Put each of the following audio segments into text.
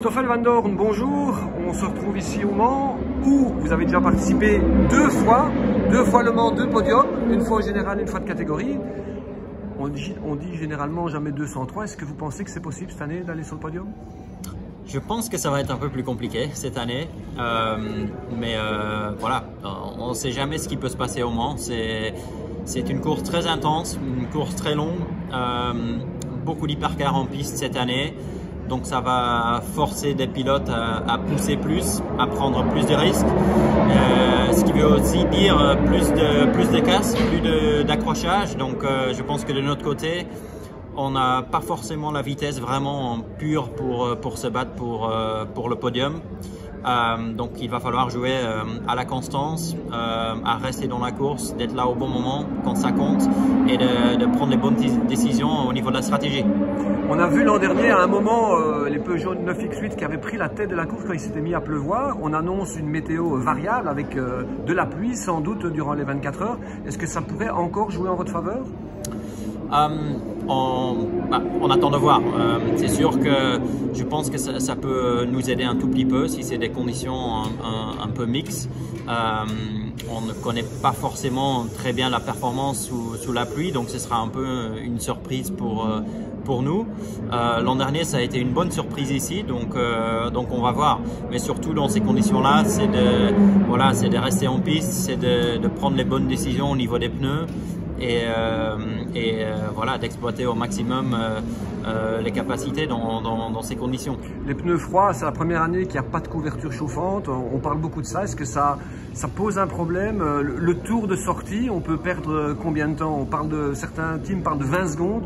Stoffel Vandoorne, bonjour, on se retrouve ici au Mans où vous avez déjà participé deux fois Le Mans, deux podiums, une fois au général, une fois de catégorie. On dit généralement jamais 203, est-ce que vous pensez que c'est possible cette année d'aller sur le podium? Je pense que ça va être un peu plus compliqué cette année, mais voilà, on ne sait jamais ce qui peut se passer au Mans. C'est une course très intense, une course très longue, beaucoup d'hypercars en piste cette année. Donc ça va forcer des pilotes à pousser plus, à prendre plus de risques. Ce qui veut aussi dire plus de casse, plus d'accrochage. Donc je pense que de notre côté, on n'a pas forcément la vitesse vraiment pure pour se battre pour le podium. Donc il va falloir jouer à la constance, à rester dans la course, d'être là au bon moment quand ça compte et de prendre les bonnes décisions au niveau de la stratégie. On a vu l'an dernier à un moment les Peugeot 9X8 qui avaient pris la tête de la course quand il s'était mis à pleuvoir. On annonce une météo variable avec de la pluie sans doute durant les 24 heures. Est-ce que ça pourrait encore jouer en votre faveur? On attend de voir. C'est sûr que je pense que ça peut nous aider un tout petit peu si c'est des conditions un peu mixtes. On ne connaît pas forcément très bien la performance sous la pluie, donc ce sera un peu une surprise pour nous. L'an dernier, ça a été une bonne surprise ici, donc on va voir. Mais surtout dans ces conditions-là, c'est de rester en piste, c'est de prendre les bonnes décisions au niveau des pneus. Et voilà, d'exploiter au maximum les capacités dans ces conditions. Les pneus froids, c'est la première année qu'il n'y a pas de couverture chauffante. On parle beaucoup de ça. Est-ce que ça pose un problème? Le tour de sortie, on peut perdre combien de temps? Certains teams parlent de 20 secondes.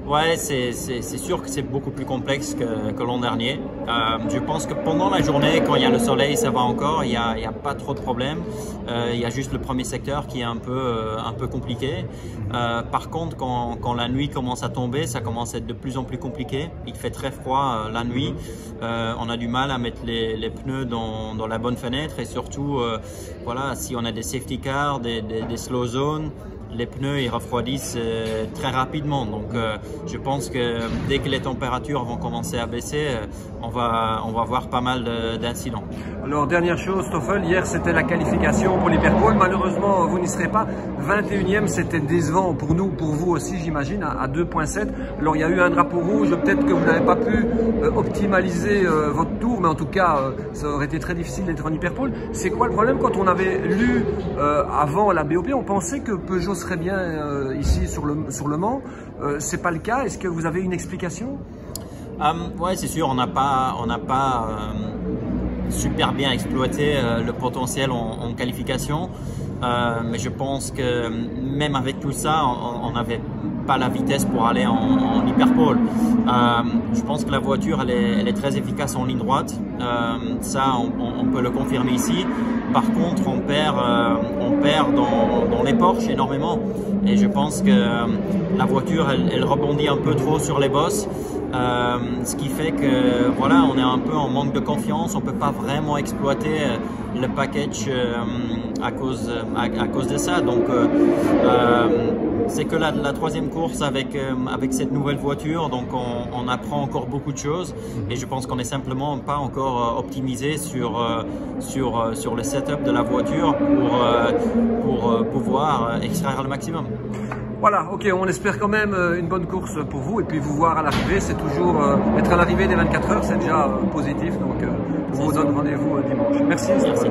Ouais, c'est sûr que c'est beaucoup plus complexe que l'an dernier. Je pense que pendant la journée, quand il y a le soleil, ça va encore, il y a pas trop de problèmes. Il y a juste le premier secteur qui est un peu compliqué. Par contre, quand la nuit commence à tomber, ça commence à être de plus en plus compliqué. Il fait très froid la nuit. On a du mal à mettre les pneus dans la bonne fenêtre et surtout, voilà, si on a des safety cars, des slow zones, les pneus ils refroidissent très rapidement. Donc je pense que dès que les températures vont commencer à baisser, on va voir pas mal d'incidents. Alors dernière chose, Stoffel, hier c'était la qualification pour l'Hyperpole. Malheureusement vous n'y serez pas. 21e, c'était décevant pour nous, pour vous aussi j'imagine, à 2,7. Alors il y a eu un drapeau rouge, peut-être que vous n'avez pas pu optimaliser votre tour, mais en tout cas ça aurait été très difficile d'être en Hyperpole. C'est quoi le problème? Quand on avait lu avant la BOP, on pensait que Peugeot serait bien ici sur le Mans. C'est pas le cas. Est-ce que vous avez une explication? Ouais, c'est sûr, on n'a pas super bien exploité le potentiel en qualification, mais je pense que même avec tout ça, on n'avait pas la vitesse pour aller en hyperpole. Je pense que la voiture elle est très efficace en ligne droite, ça on peut le confirmer ici. Par contre, on perd dans les Porsche énormément et je pense que la voiture elle rebondit un peu trop sur les bosses. Ce qui fait que voilà, on est un peu en manque de confiance, on peut pas vraiment exploiter le package à cause de ça. Donc c'est que la troisième course avec cette nouvelle voiture, donc on apprend encore beaucoup de choses et je pense qu'on est simplement pas encore optimisé sur le setup de la voiture pour pouvoir extraire le maximum. Voilà, ok, on espère quand même une bonne course pour vous et puis vous voir à l'arrivée, c'est toujours être à l'arrivée des 24 heures, c'est déjà positif, donc on vous donne rendez-vous dimanche. Merci. Merci.